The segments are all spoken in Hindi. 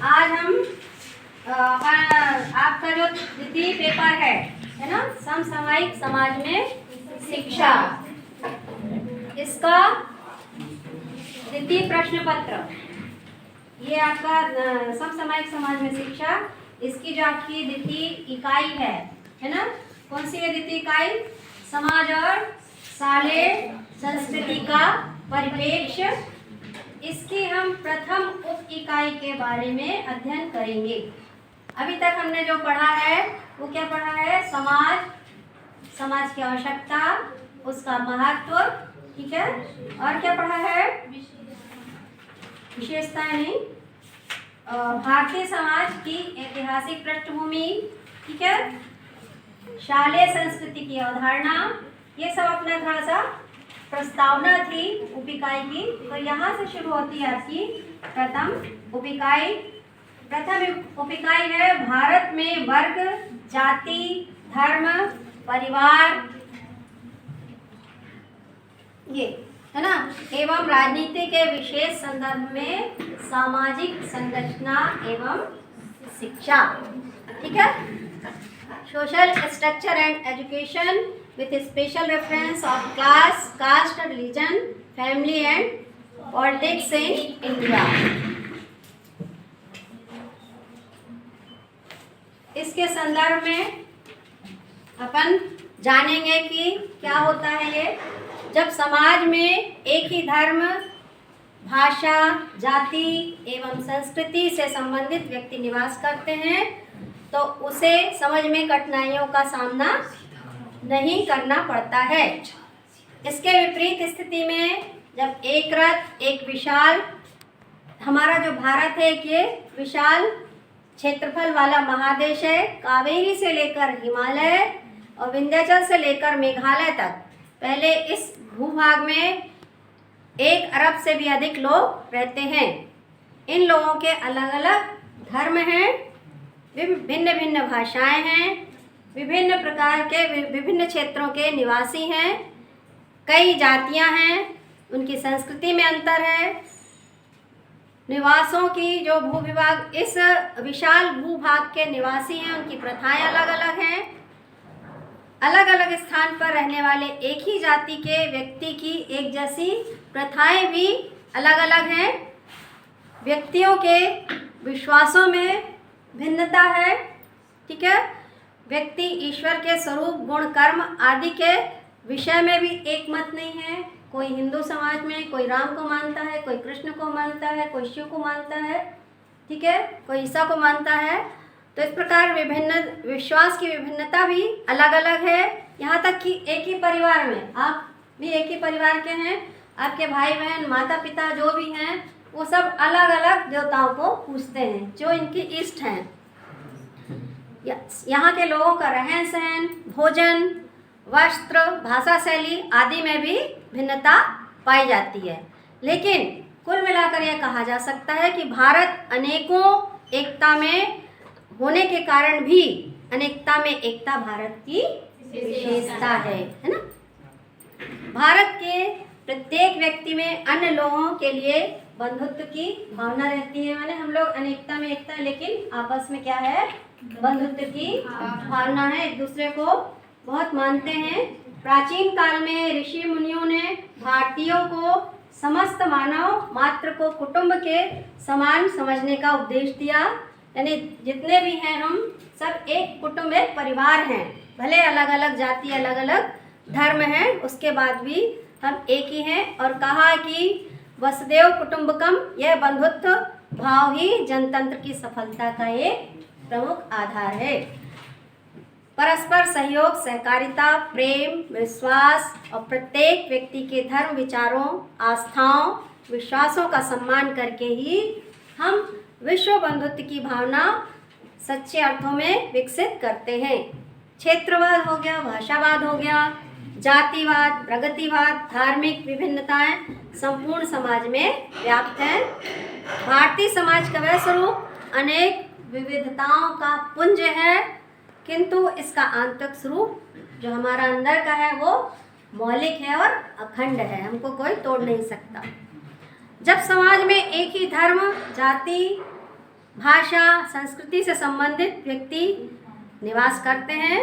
आज हम आपका जो द्वितीय पेपर है ना, समसामयिक समाज में शिक्षा, इसका द्वितीय प्रश्न पत्र, ये आपका समसामयिक समाज में शिक्षा, इसकी जो आपकी द्वितीय इकाई है ना, कौन सी है द्वितीय इकाई? समाज और साले संस्कृति का परिप्रेक्ष्य। इसकी हम प्रथम उप इकाई के बारे में अध्ययन करेंगे। अभी तक हमने जो पढ़ा है वो क्या पढ़ा है? समाज की आवश्यकता, उसका महत्व, ठीक है। और क्या पढ़ा है? विशेषताएं नहीं, भारतीय समाज की ऐतिहासिक पृष्ठभूमि, ठीक है, शालेय संस्कृति की अवधारणा, ये सब अपना थोड़ा सा प्रस्तावना थी उप इकाई की। तो यहाँ से शुरू होती है आपकी प्रथम उप इकाई। प्रथम उप इकाई है भारत में वर्ग, जाति, धर्म, परिवार, ये है ना, एवं राजनीति के विशेष संदर्भ में सामाजिक संरचना एवं शिक्षा, ठीक है। Social structure and education with a special reference of class, caste, religion, family and politics in India. इसके संदर्भ में अपन जानेंगे कि क्या होता है ये, जब समाज में एक ही धर्म, भाषा, जाति एवं संस्कृति से संबंधित व्यक्ति निवास करते हैं तो उसे समझ में कठिनाइयों का सामना नहीं करना पड़ता है। इसके विपरीत स्थिति में जब एक रथ, एक विशाल, हमारा जो भारत है ये विशाल क्षेत्रफल वाला महादेश है, कावेरी से लेकर हिमालय और विंध्याचल से लेकर मेघालय तक, पहले इस भूभाग में 1 अरब से भी अधिक लोग रहते हैं। इन लोगों के अलग अलग धर्म हैं, भिन्न भिन्न भाषाएं हैं, विभिन्न प्रकार के विभिन्न क्षेत्रों के निवासी हैं, कई जातियां हैं, उनकी संस्कृति में अंतर है, निवासों की जो भूविभाग, इस विशाल भूभाग के निवासी हैं, उनकी प्रथाएं अलग अलग हैं। अलग अलग स्थान पर रहने वाले एक ही जाति के व्यक्ति की एक जैसी प्रथाएं भी अलग अलग हैं। व्यक्तियों के विश्वासों में भिन्नता है, ठीक है। व्यक्ति ईश्वर के स्वरूप, गुण, कर्म आदि के विषय में भी एक मत नहीं है। कोई हिंदू समाज में कोई राम को मानता है, कोई कृष्ण को मानता है, कोई शिव को मानता है, ठीक है, कोई ईसा को मानता है। तो इस प्रकार विभिन्न विश्वास की विभिन्नता भी अलग अलग है। यहाँ तक कि एक ही परिवार में, आप भी एक ही परिवार के हैं, आपके भाई बहन, माता पिता जो भी हैं, वो सब अलग अलग देवताओं को पूजते हैं जो इनके इष्ट हैं। यहाँ के लोगों का रहन सहन, भोजन, वस्त्र, भाषा शैली आदि में भी भिन्नता पाई जाती है। लेकिन कुल मिलाकर यह कहा जा सकता है कि भारत अनेकों एकता में होने के कारण भी अनेकता में एकता भारत की विशेषता है ना। भारत के प्रत्येक व्यक्ति में अन्य लोगों के लिए बंधुत्व की भावना रहती है। माने हम लोग अनेकता में एकता है, लेकिन आपस में क्या है? बंधुत्व की भावना है, एक दूसरे को बहुत मानते हैं। प्राचीन काल में ऋषि मुनियों ने भारतीयों को समस्त मानव मात्र को कुटुंब के समान समझने का उपदेश दिया। यानी जितने भी हैं हम सब एक कुटुंब, एक परिवार हैं, भले अलग अलग जाति, अलग अलग धर्म हैं, उसके बाद भी हम एक ही हैं। और कहा कि वसुदेव कुटुंबकम, यह बंधुत्व भाव ही जनतंत्र की सफलता का एक प्रमुख आधार है। परस्पर सहयोग, सहकारिता, प्रेम, विश्वास और प्रत्येक व्यक्ति के धर्म, विचारों, आस्थाओं, विश्वासों का सम्मान करके ही हम विश्व बंधुत्व की भावना सच्चे अर्थों में विकसित करते हैं। क्षेत्रवाद हो गया, भाषावाद हो गया, जातिवाद, प्रगतिवाद, धार्मिक विभिन्नताएं संपूर्ण समाज में व्याप्त हैं। भारतीय समाज का वह स्वरूप अनेक विविधताओं का पुंज है, किंतु इसका आंतरिक स्वरूप जो हमारा अंदर का है वो मौलिक है और अखंड है, हमको कोई तोड़ नहीं सकता। जब समाज में एक ही धर्म, जाति, भाषा संस्कृति से संबंधित व्यक्ति निवास करते हैं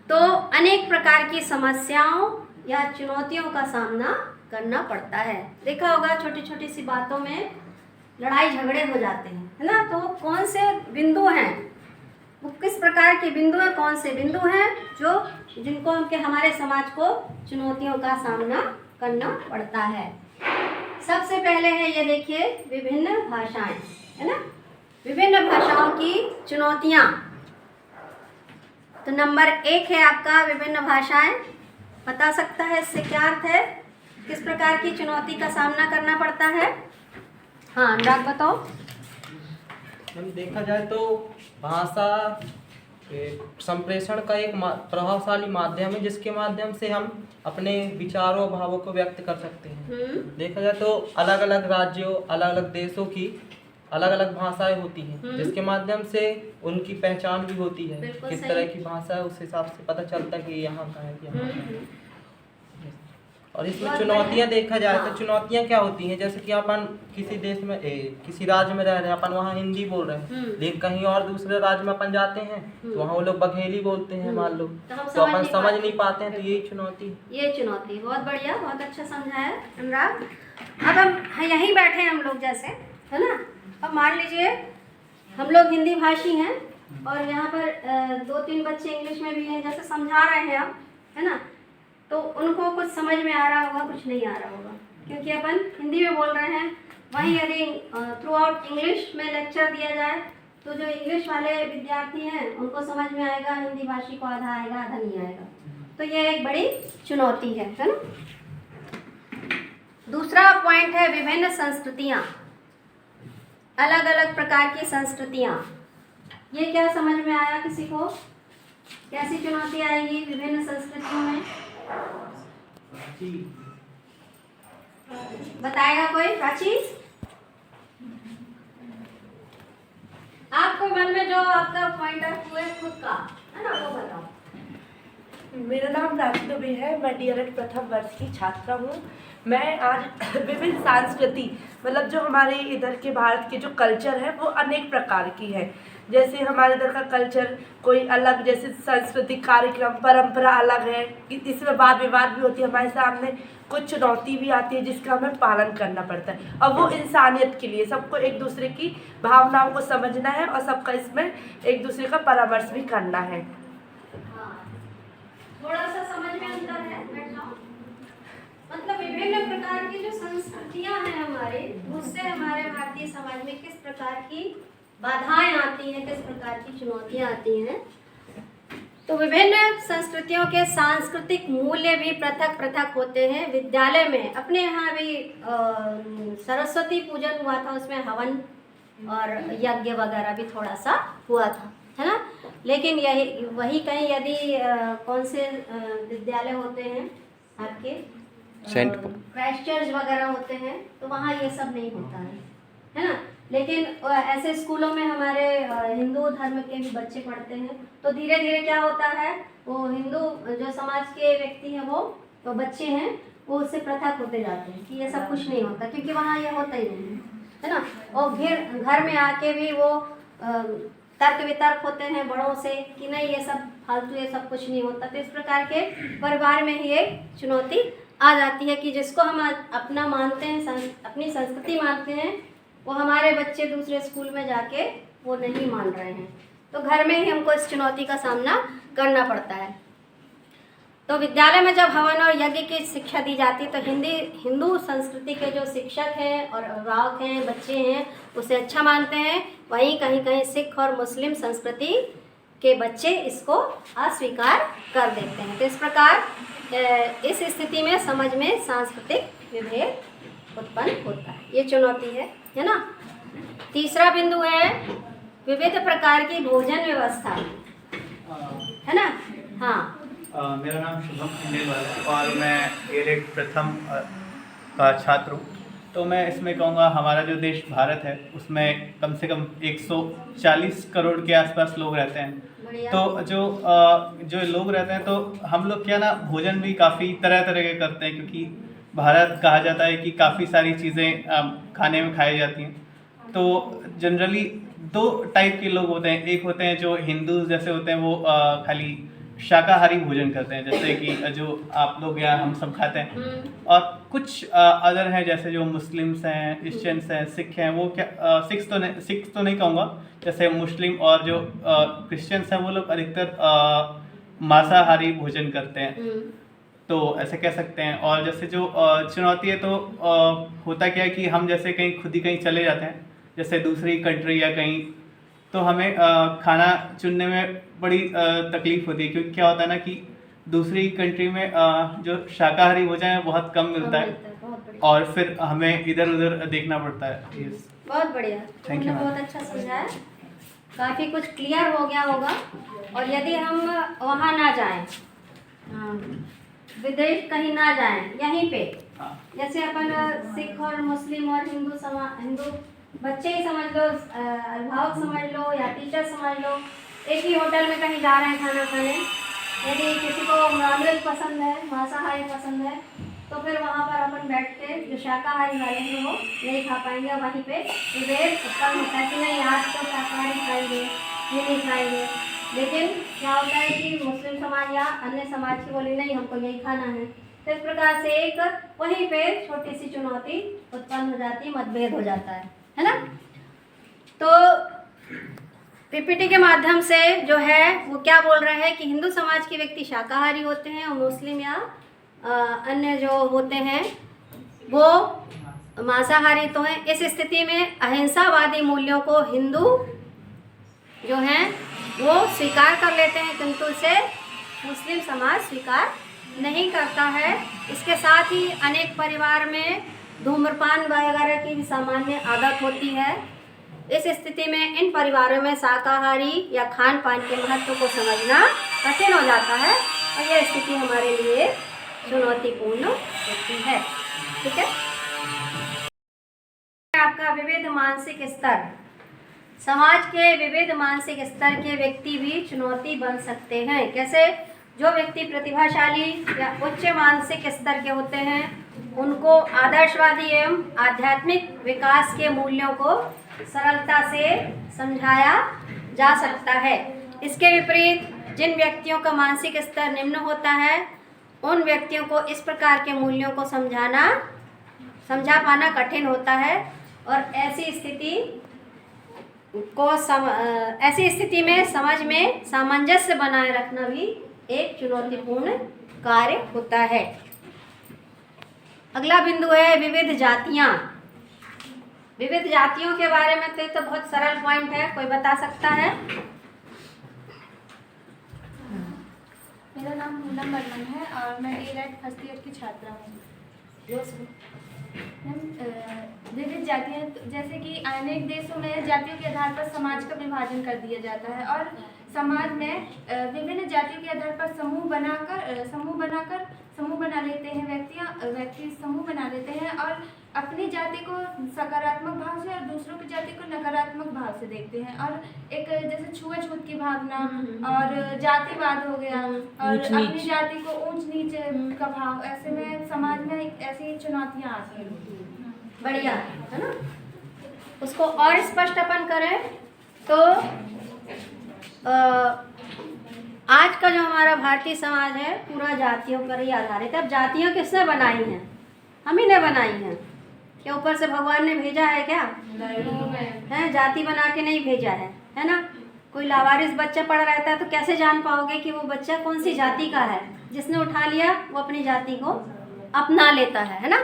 तो अनेक प्रकार की समस्याओं या चुनौतियों का सामना करना पड़ता है। देखा होगा छोटी छोटी सी बातों में लड़ाई झगड़े हो जाते हैं, है ना। तो कौन से बिंदु हैं, वो किस प्रकार के बिंदु हैं, कौन से बिंदु हैं जो जिनको हमारे समाज को चुनौतियों का सामना करना पड़ता है। सबसे पहले है ये देखिए विभिन्न भाषाएं, है ना। विभिन्न भाषाओं की चुनौतियाँ। तो नंबर 1 है आपका विभिन्न भाषाएं। बता सकता है इससे क्या अर्थ है, किस प्रकार की चुनौती का सामना करना पड़ता है। हाँ अनुराग बताओ। हम देखा जाए तो भाषा संप्रेषण का एक प्रभावशाली माध्यम है जिसके माध्यम से हम अपने विचारों और भावों को व्यक्त कर सकते हैं। देखा जाए तो अलग अलग राज्यों अलग अलग देशों की अलग अलग भाषाएं होती हैं जिसके माध्यम से उनकी पहचान भी होती है, किस तरह की भाषा है उस हिसाब से पता चलता है कि यहाँ का है यहाँ का है। और इसमें चुनौतियाँ देखा जाए तो चुनौतियाँ क्या होती हैं, जैसे कि अपन किसी देश में किसी राज्य में रह रहे हैं, अपन वहाँ हिंदी बोल रहे हैं, लेकिन कहीं और दूसरे राज्य में अपन जाते हैं तो वहाँ वो लोग बघेली बोलते हैं मान लो, तो अपन समझ नहीं पाते हैं। तो यही चुनौती, ये चुनौती। बहुत बढ़िया, बहुत अच्छा समझाया अनुराग। अब हम यहीं बैठे हैं हम लोग जैसे, है ना। अब मान लीजिए हम लोग हिंदी भाषी हैं और यहाँ पर 2-3 बच्चे इंग्लिश में भी हैं, जैसे समझा रहे हैं आप, है ना। तो उनको कुछ समझ में आ रहा होगा, कुछ नहीं आ रहा होगा, क्योंकि अपन हिंदी में बोल रहे हैं। वहीं यदि थ्रू आउट इंग्लिश में लेक्चर दिया जाए तो जो इंग्लिश वाले विद्यार्थी हैं उनको समझ में आएगा, हिंदी भाषी को आधा आएगा आधा नहीं आएगा। तो ये एक बड़ी चुनौती है ना। दूसरा पॉइंट है विभिन्न संस्कृतियाँ, अलग अलग प्रकार की संस्कृतियाँ। ये क्या समझ में आया किसी को, कैसी चुनौती आएगी विभिन्न संस्कृतियों में, बताएगा कोई। प्राची, आपको मन में जो आपका पॉइंट ऑफ व्यू है खुद का, है ना, वो बताओ। मेरा नाम राखी दुबे है, मैं डीएलएड प्रथम वर्ष की छात्रा हूँ। मैं आज विभिन्न संस्कृति मतलब जो हमारे इधर के भारत के जो कल्चर है वो अनेक प्रकार की है। जैसे हमारे इधर का कल्चर कोई अलग, जैसे सांस्कृतिक कार्यक्रम परंपरा अलग है, इसमें वाद विवाद भी होती है, हमारे सामने कुछ चुनौती भी आती है जिसका हमें पालन करना पड़ता है। और वो इंसानियत के लिए सबको एक दूसरे की भावनाओं को समझना है और सबका इसमें एक दूसरे का परामर्श भी करना है। थोड़ा सा समझ में अंतर है, मतलब विभिन्न प्रकार की जो संस्कृतियां हैं हमारे, उससे हमारे भारतीय समाज में किस प्रकार की बाधाएं आती हैं, किस प्रकार की चुनौतियां आती हैं। तो विभिन्न संस्कृतियों के सांस्कृतिक मूल्य भी पृथक पृथक होते हैं। विद्यालय में अपने यहाँ भी सरस्वती पूजन हुआ था, उसमें हवन और यज्ञ वगैरह भी थोड़ा सा हुआ था, है ना। लेकिन यही वही कहीं यदि कौन से विद्यालय होते हैं आपके, क्राइस्ट चर्च वगैरह होते हैं, तो वहाँ ये सब नहीं होता है ना। लेकिन ऐसे स्कूलों में हमारे हिंदू धर्म के भी बच्चे पढ़ते हैं, तो धीरे धीरे क्या होता है, वो हिंदू जो समाज के व्यक्ति हैं वो तो बच्चे हैं वो उससे पृथक होते जाते हैं कि ये सब कुछ नहीं होता, क्योंकि वहाँ ये होता ही नहीं है ना। और फिर घर में आके भी वो तर्क वितर्क होते हैं बड़ों से कि नहीं ये सब फालतू, ये सब कुछ नहीं होता। तो इस प्रकार के परिवार में ही एक चुनौती आ जाती है कि जिसको हम अपना मानते हैं, अपनी संस्कृति मानते हैं, वो हमारे बच्चे दूसरे स्कूल में जाके वो नहीं मान रहे हैं। तो घर में ही हमको इस चुनौती का सामना करना पड़ता है। तो विद्यालय में जब हवन और यज्ञ की शिक्षा दी जाती है तो हिंदू संस्कृति के जो शिक्षक हैं और अभिभावक हैं, बच्चे हैं, उसे अच्छा मानते हैं। वहीं कहीं कहीं सिख और मुस्लिम संस्कृति के बच्चे इसको अस्वीकार कर देते हैं। तो इस प्रकार इस स्थिति में समझ में सांस्कृतिक विभेद उत्पन्न होता है, ये चुनौती है ना। तीसरा बिंदु है विविध प्रकार की भोजन व्यवस्था, है ना। हाँ, मेरा नाम शुभम खंडेलवाल है और मैं डीएलएड प्रथम का छात्र हूँ। तो मैं इसमें कहूँगा हमारा जो देश भारत है उसमें कम से कम 140 करोड़ के आसपास लोग रहते हैं। तो जो लोग रहते हैं तो हम लोग क्या ना भोजन भी काफ़ी तरह तरह के करते हैं, क्योंकि भारत कहा जाता है कि काफ़ी सारी चीज़ें खाने में खाई जाती हैं। तो जनरली दो टाइप के लोग होते हैं। एक होते हैं जो हिंदू जैसे होते हैं, वो खाली शाकाहारी भोजन करते हैं, जैसे कि जो आप लोग या हम सब खाते हैं। और कुछ अदर हैं, जैसे जो मुस्लिम्स हैं, क्रिश्चियंस हैं, सिख हैं। वो क्या सिख तो नहीं कहूँगा, जैसे मुस्लिम और जो क्रिश्चियंस हैं वो लोग अधिकतर मांसाहारी भोजन करते हैं, तो ऐसे कह सकते हैं। और जैसे जो चुनौती है, तो होता क्या है कि हम जैसे कहीं चले जाते हैं, जैसे दूसरी कंट्री या कहीं, तो हमें खाना चुनने में बड़ी तकलीफ होती है, क्योंकि क्या होता है ना कि दूसरी कंट्री में जो शाकाहारी भोजन है बहुत कम मिलता है, और फिर हमें इधर उधर देखना पड़ता है। यस, बहुत बढ़िया, Thank you, तुमने बहुत अच्छा समझाया, काफ़ी कुछ क्लियर हो गया होगा। और यदि हम वहाँ ना जाएं, विदेश कहीं ना जाएं, यहीं पे हाँ। जैसे अपन सिख और मुस्लिम और हिंदू बच्चे ही समझ लो, अभिभावक समझ लो या टीचर समझ लो, एक ही होटल में कहीं जा रहे हैं खाना खाने। यदि किसी को नॉनवेज पसंद है, मांसाहारी पसंद है, तो फिर वहाँ पर अपन बैठ के जो शाकाहारी वाले हैं वो नहीं खा पाएंगे, और वहीं पे विभेद उत्पन्न होता है कि नहीं आज तो शाकाहारी खाएंगे, ये नहीं खाएंगे। लेकिन क्या होता है कि मुस्लिम समाज या अन्य समाज की बोली नहीं, हमको यही खाना है। तो इस प्रकार से एक वहीं पे छोटी सी चुनौती उत्पन्न हो जाती है, मतभेद हो जाता है ना। तो पीपीटी के माध्यम से जो है वो क्या बोल रहा है कि हिंदू समाज के व्यक्ति शाकाहारी होते हैं और मुस्लिम या अन्य जो होते हैं वो मांसाहारी तो हैं। इस स्थिति में अहिंसावादी मूल्यों को हिंदू जो हैं वो स्वीकार कर लेते हैं, किंतु इसे मुस्लिम समाज स्वीकार नहीं करता है। इसके साथ ही अनेक परिवार में धूम्रपान वगैरह की भी सामान्य आदत होती है। इस स्थिति में इन परिवारों में शाकाहारी या खान पान के महत्व को समझना कठिन हो जाता है, और यह स्थिति हमारे लिए चुनौतीपूर्ण होती है। ठीक है, आपका विविध मानसिक स्तर, समाज के विविध मानसिक स्तर के व्यक्ति भी चुनौती बन सकते हैं। कैसे? जो व्यक्ति प्रतिभाशाली या उच्च मानसिक स्तर के होते हैं उनको आदर्शवादी एवं आध्यात्मिक विकास के मूल्यों को सरलता से समझाया जा सकता है। इसके विपरीत जिन व्यक्तियों का मानसिक स्तर निम्न होता है उन व्यक्तियों को इस प्रकार के मूल्यों को समझा पाना कठिन होता है, और ऐसी स्थिति में समझ में सामंजस्य बनाए रखना भी एक चुनौतीपूर्ण कार्य होता है। अगला बिंदु है विविध जातियाँ। विविध जातियों के बारे में तो बहुत सरल पॉइंट है, कोई बता सकता है? मेरा नाम पूनम बर्मन है और मैं डीएलएड फर्स्ट ईयर की छात्रा हूँ। विविध जातियाँ, जैसे कि अनेक देशों में जातियों के आधार पर समाज का विभाजन कर दिया जाता है, और समाज में विभिन्न जातियों के आधार पर समूह बना लेते हैं। व्यक्ति समूह बना लेते हैं और अपनी जाति को सकारात्मक भाव से और दूसरों की जाति को नकारात्मक भाव से देखते हैं, और एक जैसे छुआछूत की भावना और जातिवाद हो गया, और अपनी जाति को ऊंच नीच का भाव, ऐसे में समाज में ऐसी चुनौतियाँ आती हैं। बढ़िया है ना। उसको और स्पष्ट अपन करें तो आज का जो हमारा भारतीय समाज है पूरा जातियों पर ही आधारित है। अब जातियाँ किसने बनाई हैं? हम ही ने बनाई हैं। क्या ऊपर से भगवान ने भेजा है क्या? है, जाति बना के नहीं भेजा है ना। कोई लावारिस बच्चा पड़ा रहता है तो कैसे जान पाओगे कि वो बच्चा कौन सी जाति का है? जिसने उठा लिया वो अपनी जाति को अपना लेता है ना।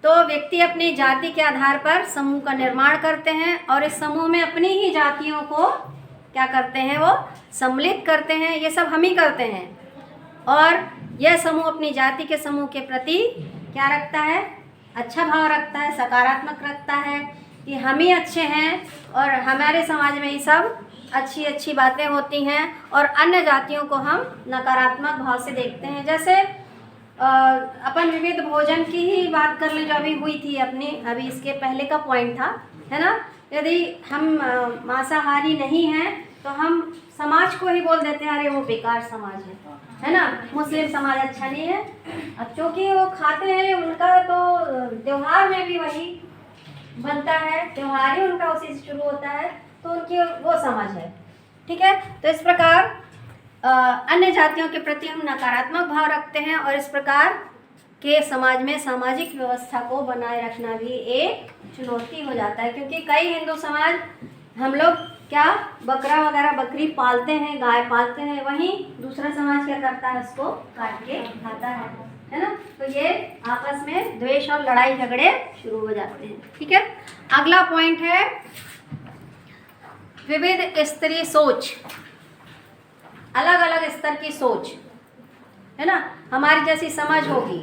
तो व्यक्ति अपनी जाति के आधार पर समूह का निर्माण करते हैं, और इस समूह में अपनी ही जातियों को क्या करते हैं? वो सम्मिलित करते हैं। ये सब हम ही करते हैं, और यह समूह अपनी जाति के समूह के प्रति क्या रखता है? अच्छा भाव रखता है, सकारात्मक रखता है कि हम ही अच्छे हैं और हमारे समाज में ही सब अच्छी बातें होती हैं, और अन्य जातियों को हम नकारात्मक भाव से देखते हैं। जैसे अपन विविध भोजन की ही बात कर लें जो अभी हुई थी अभी इसके पहले का पॉइंट था, है ना। यदि हम मांसाहारी नहीं हैं तो हम समाज को ही बोल देते हैं अरे वो बेकार समाज है ना, मुस्लिम समाज अच्छा नहीं है। अब क्योंकि वो खाते हैं, उनका तो त्योहार में भी वही बनता है, त्यौहार ही उनका उसी से शुरू होता है, तो उनकी वो समझ है। ठीक है, तो इस प्रकार अन्य जातियों के प्रति हम नकारात्मक भाव रखते हैं और इस प्रकार के समाज में सामाजिक व्यवस्था को बनाए रखना भी एक चुनौती हो जाता है, क्योंकि कई हिंदू समाज हम लोग क्या बकरा वगैरह बकरी पालते हैं, गाय पालते हैं, वहीं दूसरा समाज क्या करता है, उसको काट के खाता है ना। तो ये आपस में द्वेष और लड़ाई झगड़े शुरू हो जाते हैं। ठीक है, अगला पॉइंट है विविध स्तरीय सोच, अलग अलग स्तर की सोच है ना। हमारी जैसी समझ होगी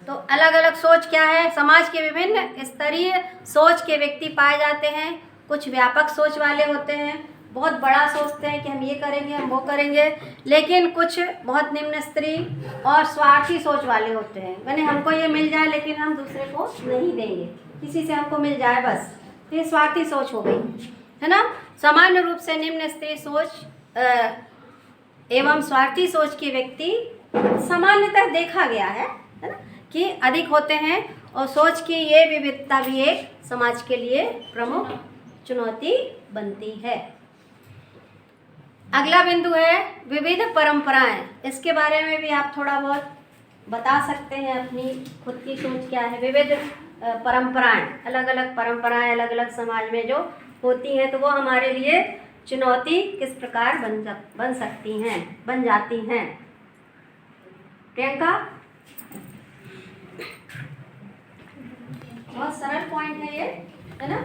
तो अलग अलग सोच क्या है, समाज के विभिन्न स्तरीय सोच के व्यक्ति पाए जाते हैं। कुछ व्यापक सोच वाले होते हैं, बहुत बड़ा सोचते हैं कि हम ये करेंगे, हम वो करेंगे, लेकिन कुछ बहुत निम्न स्तरीय और स्वार्थी सोच वाले होते हैं, यानी हमको ये मिल जाए लेकिन हम दूसरे को नहीं देंगे, किसी से हमको मिल जाए बस, ये स्वार्थी सोच हो गई है ना। सामान्य रूप से निम्न स्तरीय सोच एवं स्वार्थी सोच के व्यक्ति सामान्यतः देखा गया है ना कि अधिक होते हैं, और सोच की ये विविधता भी एक समाज के लिए प्रमुख चुनौती बनती है। अगला बिंदु है विविध परंपराएं। इसके बारे में भी आप थोड़ा बहुत बता सकते हैं, अपनी खुद की सोच क्या है। विविध परंपराएं, अलग अलग परंपराएं अलग अलग समाज में जो होती हैं, तो वो हमारे लिए चुनौती किस प्रकार बन सकती हैं, बन जाती हैं। प्रियंका, बहुत सरल पॉइंट है ये, है ना,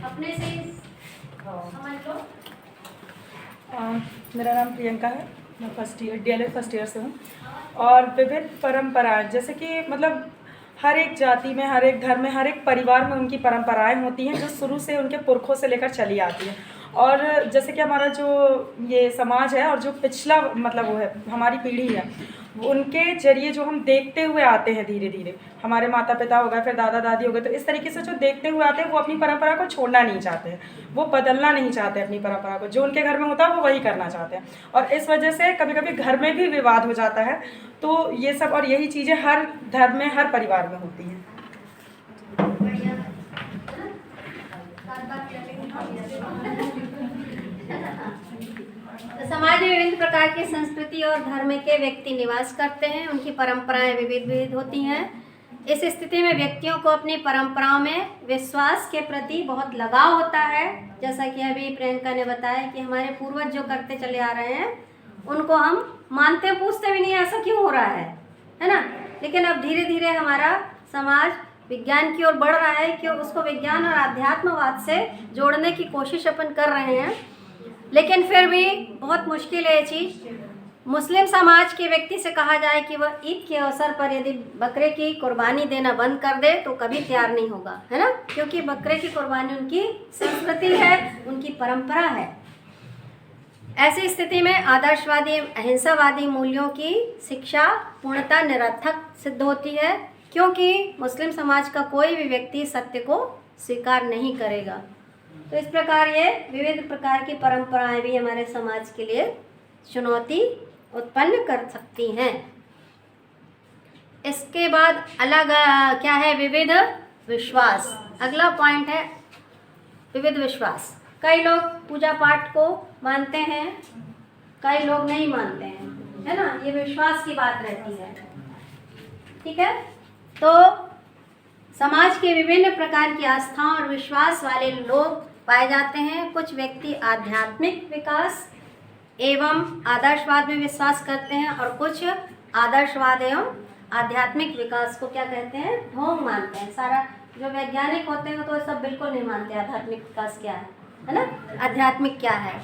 अपने से समझ लो। मेरा नाम प्रियंका है, मैं first year DLED first year से हूँ। और विविध परंपराएं, जैसे कि मतलब हर एक जाति में, हर एक धर्म में, हर एक परिवार में उनकी परंपराएं होती हैं जो शुरू से उनके पुरखों से लेकर चली आती हैं। और जैसे कि हमारा जो ये समाज है और जो पिछला मतलब वो है हमारी पीढ़ी है, उनके जरिए जो हम देखते हुए आते हैं धीरे धीरे, हमारे माता पिता हो गए, फिर दादा दादी हो गए, तो इस तरीके से जो देखते हुए आते हैं वो अपनी परंपरा को छोड़ना नहीं चाहते हैं, वो बदलना नहीं चाहते अपनी परंपरा को, जो उनके घर में होता है वो वही करना चाहते हैं। और इस वजह से कभी कभी घर में भी विवाद हो जाता है। तो ये सब और यही चीज़ें हर धर्म में, हर परिवार में होती हैं। तो समाज में विभिन्न प्रकार की संस्कृति और धर्म के व्यक्ति निवास करते हैं, उनकी परंपराएं विविध होती हैं। इस स्थिति में व्यक्तियों को अपनी परंपराओं में विश्वास के प्रति बहुत लगाव होता है। जैसा कि अभी प्रियंका ने बताया कि हमारे पूर्वज जो करते चले आ रहे हैं उनको हम मानते पूछते भी नहीं, ऐसा क्यों हो रहा है ना। लेकिन अब धीरे धीरे हमारा समाज विज्ञान की ओर बढ़ रहा है कि उसको विज्ञान और आध्यात्मवाद से जोड़ने की कोशिश अपन कर रहे हैं, लेकिन फिर भी बहुत मुश्किल है ये चीज़। मुस्लिम समाज के व्यक्ति से कहा जाए कि वह ईद के अवसर पर यदि बकरे की कुर्बानी देना बंद कर दे तो कभी तैयार नहीं होगा, है ना, क्योंकि बकरे की कुर्बानी उनकी संस्कृति है, उनकी परंपरा है। ऐसी स्थिति में आदर्शवादी अहिंसावादी मूल्यों की शिक्षा पूर्णतः निरर्थक सिद्ध होती है, क्योंकि मुस्लिम समाज का कोई भी व्यक्ति सत्य को स्वीकार नहीं करेगा। तो इस प्रकार ये विविध प्रकार की परंपराएं भी हमारे समाज के लिए चुनौती उत्पन्न कर सकती हैं। इसके बाद अलग क्या है, विविध विश्वास। अगला पॉइंट है विविध विश्वास। कई लोग पूजा पाठ को मानते हैं, कई लोग नहीं मानते हैं, है ना, ये विश्वास की बात रहती है। ठीक है, तो समाज के विभिन्न प्रकार की आस्थाओं और विश्वास वाले लोग पाए जाते हैं। कुछ व्यक्ति आध्यात्मिक विकास एवं आदर्शवाद में विश्वास करते हैं और कुछ आदर्शवाद एवं आध्यात्मिक विकास को क्या कहते हैं, ढोंग मानते हैं। सारा जो वैज्ञानिक होते हैं तो सब बिल्कुल नहीं मानते आध्यात्मिक विकास क्या है ना, आध्यात्मिक क्या है।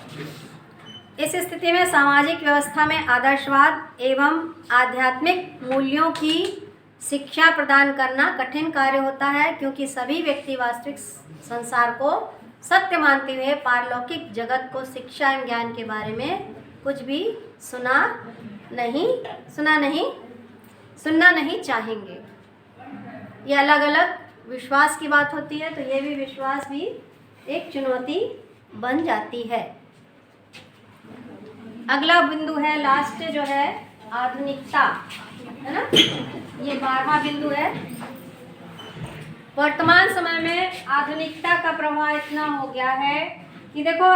इस स्थिति में सामाजिक व्यवस्था में आदर्शवाद एवं आध्यात्मिक मूल्यों की शिक्षा प्रदान करना कठिन कार्य होता है, क्योंकि सभी व्यक्ति वास्तविक संसार को सत्य मानते हुए पारलौकिक जगत को शिक्षा एवं ज्ञान के बारे में कुछ भी सुनना नहीं चाहेंगे। ये अलग अलग विश्वास की बात होती है, तो ये भी विश्वास भी एक चुनौती बन जाती है। अगला बिंदु है, लास्ट जो है आधुनिकता, है ना, ये 12वां बिंदु है। वर्तमान समय में आधुनिकता का प्रभाव इतना हो गया है कि देखो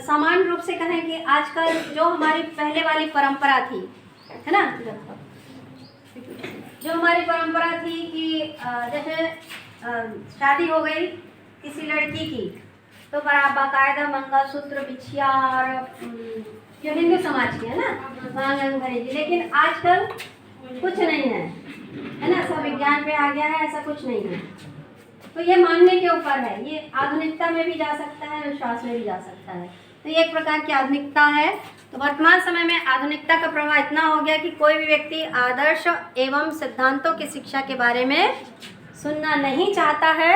सामान्य रूप से कहें कि आजकल जो हमारी पहले वाली परंपरा थी, है ना, जो हमारी परंपरा थी कि जैसे शादी हो गई किसी लड़की की तो बड़ा बाकायदा मंगलसूत्र, बिछिया और जो हिंदू समाज की है ना मांगन भरेगी, लेकिन आजकल कुछ नहीं है ना, सब विज्ञान पे आ गया है, ऐसा कुछ नहीं है। तो ये मानने के ऊपर है, ये आधुनिकता में भी जा सकता है, विश्वास में भी जा सकता है। तो ये एक प्रकार की आधुनिकता है। तो वर्तमान समय में आधुनिकता का प्रभाव इतना हो गया कि कोई भी व्यक्ति आदर्श एवं सिद्धांतों की शिक्षा के बारे में सुनना नहीं चाहता है।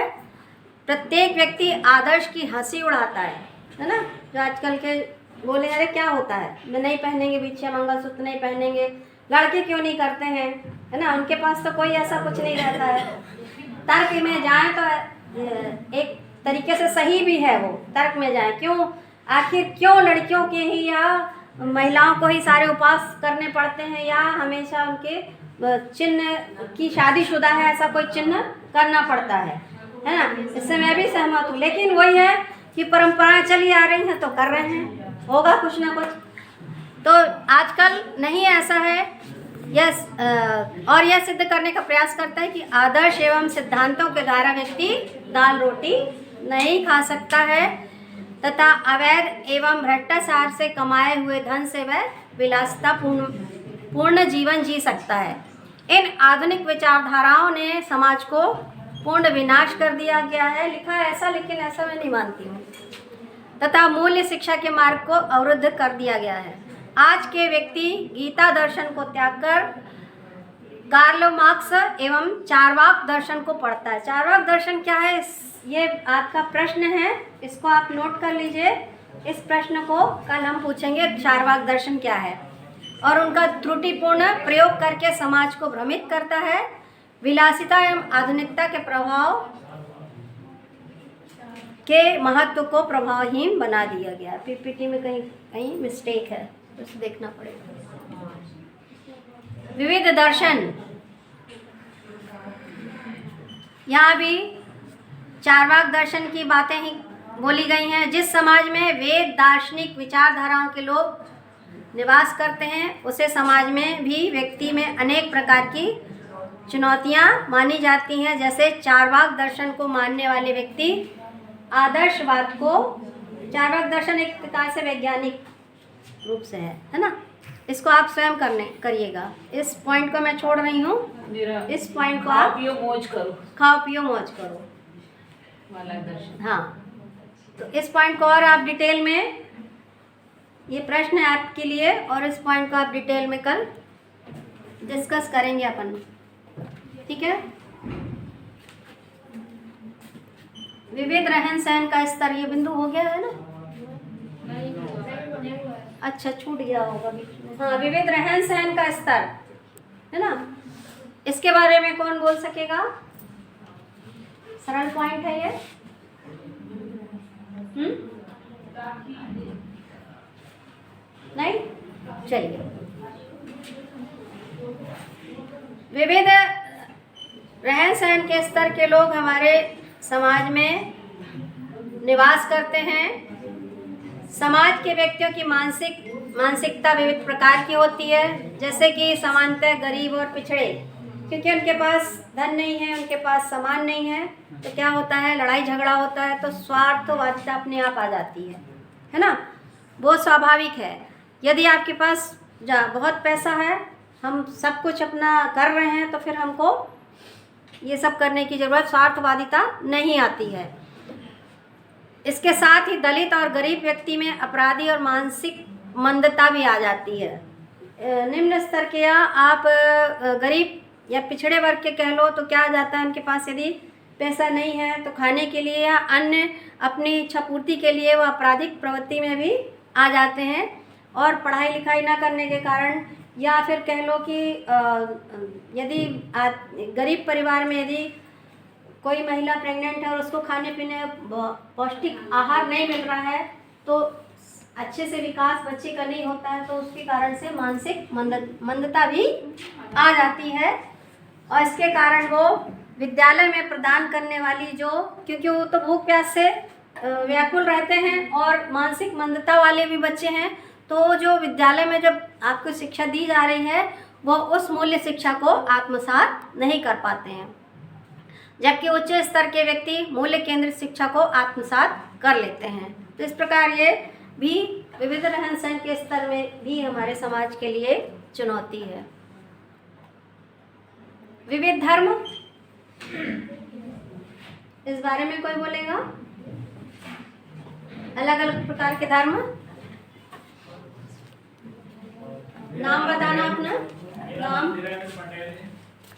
प्रत्येक व्यक्ति आदर्श की हंसी उड़ाता है ना, जो आजकल के बोले अरे क्या होता है, मैं नहीं पहनेंगे बिछिया, मंगलसूत्र नहीं पहनेंगे, लड़के क्यों नहीं करते हैं, है ना, उनके पास तो कोई ऐसा कुछ नहीं रहता है। तर्क में जाए तो एक तरीके से सही भी है, वो तर्क में जाए क्यों, आखिर क्यों लड़कियों के ही या महिलाओं को ही सारे उपास करने पड़ते हैं, या हमेशा उनके चिन्ह की शादीशुदा है ऐसा कोई चिन्ह करना पड़ता है ना। इससे मैं भी सहमत हूँ, लेकिन वही है कि परंपराएं चली आ रही हैं तो कर रहे हैं, होगा कुछ ना कुछ। तो आजकल नहीं ऐसा है। और यह सिद्ध करने का प्रयास करता है कि आदर्श एवं सिद्धांतों के द्वारा व्यक्ति दाल रोटी नहीं खा सकता है तथा अवैध एवं भ्रष्टाचार से कमाए हुए धन से वह विलासिता पूर्ण जीवन जी सकता है। इन आधुनिक विचारधाराओं ने समाज को पूर्ण विनाश कर दिया गया है। लिखा है ऐसा, लेकिन ऐसा मैं नहीं मानती हूँ। तथा मूल्य शिक्षा के मार्ग को अवरुद्ध कर दिया गया है। आज के व्यक्ति गीता दर्शन को त्याग कर कार्ल मार्क्स एवं चारवाक दर्शन को पढ़ता है। चारवाक दर्शन क्या है, ये आपका प्रश्न है, इसको आप नोट कर लीजिए। इस प्रश्न को कल हम पूछेंगे, चारवाक दर्शन क्या है, और उनका त्रुटिपूर्ण प्रयोग करके समाज को भ्रमित करता है। विलासिता एवं आधुनिकता के प्रभाव के महत्व को प्रभावहीन बना दिया गया। पीपीटी में कहीं कहीं मिस्टेक है, उसे देखना पड़ेगा। विविध दर्शन, यहाँ भी चारवाक दर्शन की बातें ही बोली गई हैं। जिस समाज में वेद दार्शनिक विचारधाराओं के लोग निवास करते हैं, उसे समाज में भी व्यक्ति में अनेक प्रकार की चुनौतियाँ मानी जाती हैं। जैसे चारवाक दर्शन को मानने वाले व्यक्ति आदर्शवाद को, चारवाक दर्शन एक प्रकार से वैज्ञानिक रूप से है ना, इसको आप स्वयं करिएगा। इस पॉइंट को मैं छोड़ रही हूँ, इस पॉइंट को आप मौज करो, खाओ पियो मौज करो वाला दर्शन। हाँ, तो इस पॉइंट को और आप डिटेल में, ये प्रश्न है आपके लिए, और इस पॉइंट को आप डिटेल में कल डिस्कस करेंगे अपन, ठीक है। विविध रहन सहन का स्तर, ये बिंदु हो गया है ना, अच्छा छूट गया होगा बीच में। हाँ, विविध रहन सहन का स्तर है ना, इसके बारे में कौन बोल सकेगा? सरल पॉइंट है ये। नहीं, चलिए। विविध रहन सहन के स्तर के लोग हमारे समाज में निवास करते हैं। समाज के व्यक्तियों की मानसिकता विविध प्रकार की होती है, जैसे कि सामान्यतः गरीब और पिछड़े, क्योंकि उनके पास धन नहीं है, उनके पास सामान नहीं है, तो क्या होता है, लड़ाई झगड़ा होता है, तो स्वार्थवादिता अपने आप आ जाती है ना, वो स्वाभाविक है। यदि आपके पास बहुत पैसा है, हम सब कुछ अपना कर रहे हैं, तो फिर हमको ये सब करने की ज़रूरत, स्वार्थवादिता नहीं आती है। इसके साथ ही दलित और गरीब व्यक्ति में अपराधी और मानसिक मंदता भी आ जाती है। निम्न स्तर के या आप गरीब या पिछड़े वर्ग के कह लो, तो क्या आ जाता है, उनके पास यदि पैसा नहीं है तो खाने के लिए या अन्य अपनी इच्छापूर्ति के लिए वो आपराधिक प्रवृत्ति में भी आ जाते हैं। और पढ़ाई लिखाई ना करने के कारण, या फिर कह लो कि यदि गरीब परिवार में यदि कोई महिला प्रेग्नेंट है और उसको खाने पीने पौष्टिक आहार नहीं मिल रहा है, तो अच्छे से विकास बच्चे का नहीं होता है, तो उसके कारण से मानसिक मंदता भी आ जाती है, और इसके कारण वो विद्यालय में प्रदान करने वाली जो, क्योंकि वो तो भूख प्यास से व्याकुल रहते हैं और मानसिक मंदता वाले भी बच्चे हैं, तो जो विद्यालय में जब आपको शिक्षा दी जा रही है वो उस मूल्य शिक्षा को आत्मसात नहीं कर पाते हैं, जबकि उच्च स्तर के व्यक्ति मूल्य केंद्रित शिक्षा को आत्मसात कर लेते हैं। तो इस प्रकार ये भी विविध रहन सहन के स्तर में भी हमारे समाज के लिए चुनौती है। विविध धर्म, इस बारे में कोई बोलेगा? अलग अलग प्रकार के धर्म, नाम बताना अपना नाम।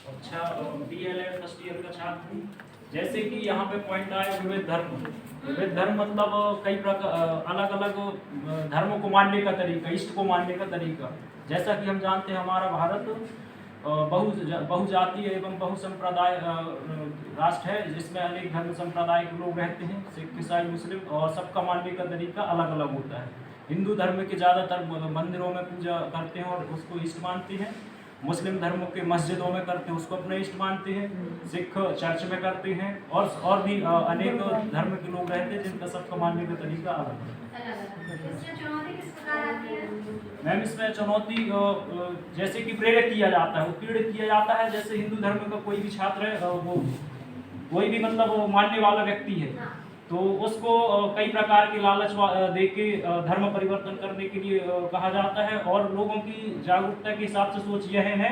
अच्छा, DLED फर्स्ट ईयर का छात्र हूँ। जैसे कि यहाँ पे पॉइंट आया विविध धर्म। विविध धर्म मतलब कई प्रकार अलग अलग धर्मों को मानने का तरीका, इष्ट को मानने का तरीका। जैसा कि हम जानते हैं हमारा भारत बहुजातीय एवं बहुसंप्रदाय राष्ट्र है, जिसमें अनेक धर्म संप्रदाय के लोग रहते हैं, सिख ईसाई मुस्लिम, और सबका मानने का तरीका अलग अलग होता है। हिंदू धर्म के ज़्यादातर मंदिरों में पूजा करते हैं और उसको इष्ट मानते हैं। मुस्लिम धर्मों के मस्जिदों में करते हैं, उसको अपने इष्ट मानते हैं। सिख चर्च में करते हैं, और भी अनेक धर्म के लोग रहते हैं जिनका सबका मानने का तरीका अलग है। मैम इसमें चुनौती जैसे कि प्रेरित किया जाता है, उत्पीड़ित किया जाता है। जैसे हिंदू धर्म का कोई भी छात्र है, वो कोई भी मतलब मानने वाला व्यक्ति है, तो उसको कई प्रकार के लालच देके धर्म परिवर्तन करने के लिए कहा जाता है। और लोगों की जागरूकता के हिसाब से सोच यह है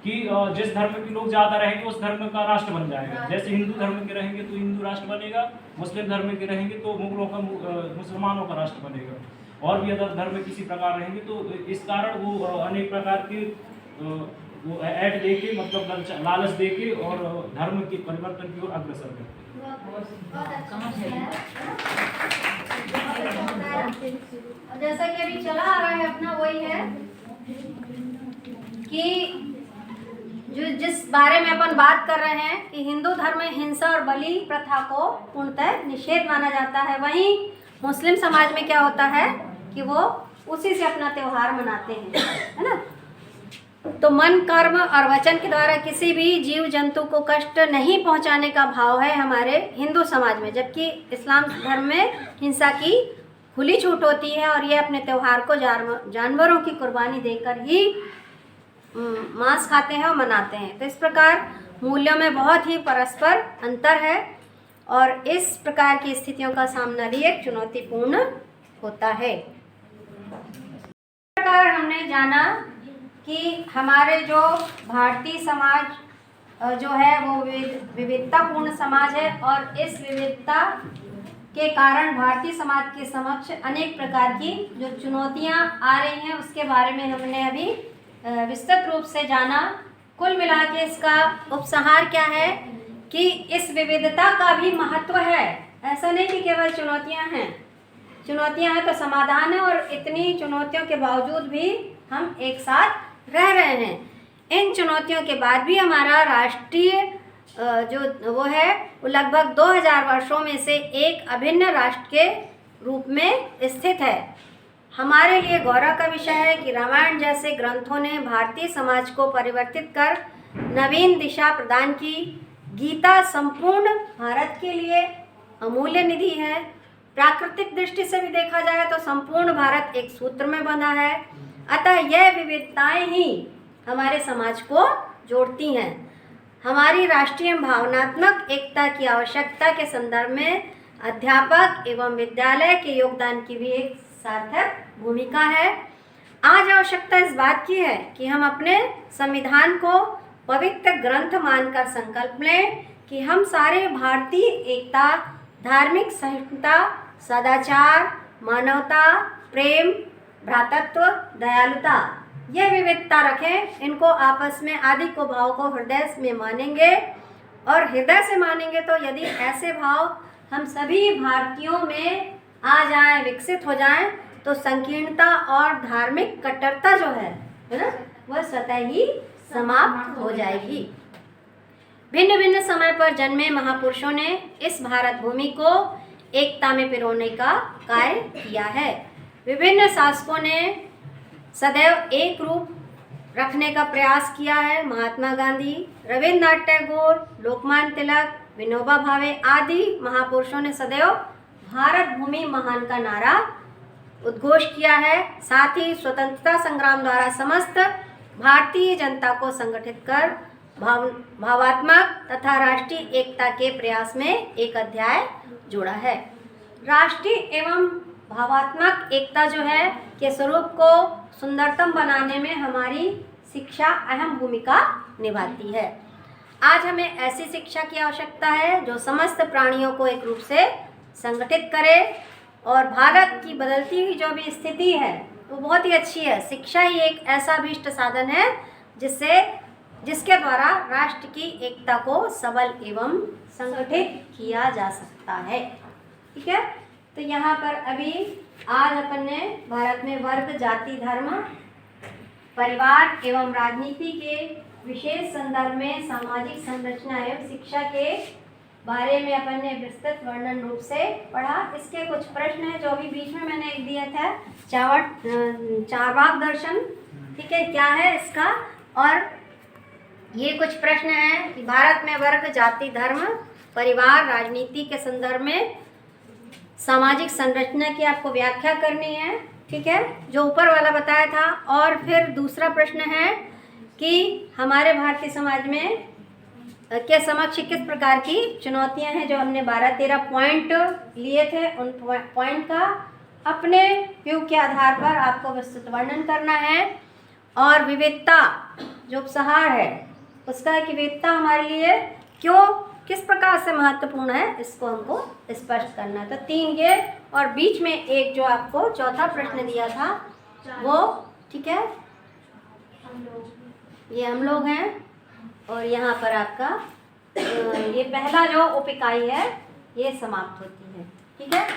कि जिस धर्म के लोग ज़्यादा रहेंगे उस धर्म का राष्ट्र बन जाएगा। जैसे हिंदू धर्म के रहेंगे तो हिंदू राष्ट्र बनेगा, मुस्लिम धर्म के रहेंगे तो मुसलमानों का राष्ट्र बनेगा, और भी अदर धर्म किसी प्रकार रहेंगे। तो इस कारण वो अनेक प्रकार के वो ऐड देके, मतलब लालच देके, और धर्म के परिवर्तन की ओर अग्रसर करते हैं। जैसा कि अभी चला आ रहा है अपना, वही है कि जो जिस बारे में अपन बात कर रहे हैं कि हिंदू धर्म में हिंसा और बलि प्रथा को पूर्णतः निषेध माना जाता है, वहीं मुस्लिम समाज में क्या होता है कि वो उसी से अपना त्योहार मनाते हैं, है ना। तो मन, कर्म और वचन के द्वारा किसी भी जीव जंतु को कष्ट नहीं पहुंचाने का भाव है हमारे हिंदू समाज में, जबकि इस्लाम धर्म में हिंसा की खुली छूट होती है और ये अपने त्योहार को जानवरों की कुर्बानी देकर ही मांस खाते हैं और मनाते हैं। तो इस प्रकार मूल्यों में बहुत ही परस्पर अंतर है और इस प्रकार की स्थितियों का सामना भी एक चुनौतीपूर्ण होता है। इस प्रकार हमने जाना कि हमारे जो भारतीय समाज जो है वो विविधतापूर्ण समाज है और इस विविधता के कारण भारतीय समाज के समक्ष अनेक प्रकार की जो चुनौतियां आ रही हैं उसके बारे में हमने अभी विस्तृत रूप से जाना। कुल मिला के इसका उपसंहार क्या है कि इस विविधता का भी महत्व है, ऐसा नहीं कि केवल चुनौतियां हैं। चुनौतियां हैं तो समाधान है, और इतनी चुनौतियों के बावजूद भी हम एक साथ रह रहे हैं। इन चुनौतियों के बाद भी हमारा राष्ट्रीय जो वो है वो लगभग 2000 वर्षों में से एक अभिन्न राष्ट्र के रूप में स्थित है। हमारे लिए गौरव का विषय है कि रामायण जैसे ग्रंथों ने भारतीय समाज को परिवर्तित कर नवीन दिशा प्रदान की। गीता संपूर्ण भारत के लिए अमूल्य निधि है। प्राकृतिक दृष्टि से भी देखा जाए तो संपूर्ण भारत एक सूत्र में बंधा है। अतः यह विविधताएं ही हमारे समाज को जोड़ती हैं। हमारी राष्ट्रीय भावनात्मक एकता की आवश्यकता के संदर्भ में अध्यापक एवं विद्यालय के योगदान की भी एक सार्थक भूमिका है। आज आवश्यकता इस बात की है कि हम अपने संविधान को पवित्र ग्रंथ मानकर संकल्प लें कि हम सारे भारतीय एकता, धार्मिक सहिष्णुता, सदाचार, मानवता, प्रेम, भ्रातृत्व, दयालुता यह विविधता रखें। इनको आपस में आदि को भाव को हृदय में मानेंगे, और हृदय से मानेंगे तो यदि ऐसे भाव हम सभी भारतीयों में आ जाएं, विकसित हो जाएं, तो संकीर्णता और धार्मिक कट्टरता जो है ना, वह स्वतः ही समाप्त हो जाएगी। भिन्न भिन्न समय पर जन्मे महापुरुषों ने इस भारत भूमि को एकता में पिरोने का कार्य किया है। विभिन्न शासकों ने सदैव एक रूप रखने का प्रयास किया है। महात्मा गांधी, रविन्द्रनाथ टैगोर, लोकमान्य तिलक, विनोबा भावे आदि महापुरुषों ने सदैव भारत भूमि महान का नारा उद्घोष किया है। साथ ही स्वतंत्रता संग्राम द्वारा समस्त भारतीय जनता को संगठित कर भावात्मक तथा राष्ट्रीय एकता के प्रयास में एक अध्याय जोड़ा है। राष्ट्रीय एवं भावात्मक एकता जो है के स्वरूप को सुंदरतम बनाने में हमारी शिक्षा अहम भूमिका निभाती है। आज हमें ऐसी शिक्षा की आवश्यकता है जो समस्त प्राणियों को एक रूप से संगठित करे और भारत की बदलती हुई जो भी स्थिति है वो बहुत ही अच्छी है। शिक्षा ही एक ऐसा अभीष्ट साधन है जिसके द्वारा राष्ट्र की एकता को सबल एवं संगठित किया जा सकता है। ठीक है, तो यहाँ पर अभी आज अपन ने भारत में वर्ग, जाति, धर्म, परिवार एवं राजनीति के विशेष संदर्भ में सामाजिक संरचना एवं शिक्षा के बारे में अपन ने विस्तृत वर्णन रूप से पढ़ा। इसके कुछ प्रश्न हैं जो अभी बीच में मैंने एक दिया था, चारवाक दर्शन, ठीक है, क्या है इसका, और ये कुछ प्रश्न हैं कि भारत में वर्ग, जाति, धर्म, परिवार, राजनीति के संदर्भ में सामाजिक संरचना की आपको व्याख्या करनी है। ठीक है, जो ऊपर वाला बताया था। और फिर दूसरा प्रश्न है कि हमारे भारतीय समाज में के समक्ष किस प्रकार की चुनौतियां हैं। जो हमने 12-13 पॉइंट लिए थे, उन पॉइंट का अपने व्यू के आधार पर आपको विस्तृत वर्णन करना है। और विविधता जो उपसहार है उसका कि विविधता हमारे लिए क्यों, किस प्रकार से महत्वपूर्ण है, इसको हमको स्पष्ट करना है। तो 3 ये, और बीच में एक जो आपको चौथा प्रश्न दिया था वो, ठीक है, ये हम लोग हैं। और यहाँ पर आपका ये पहला जो उप इकाई है ये समाप्त होती है। ठीक है।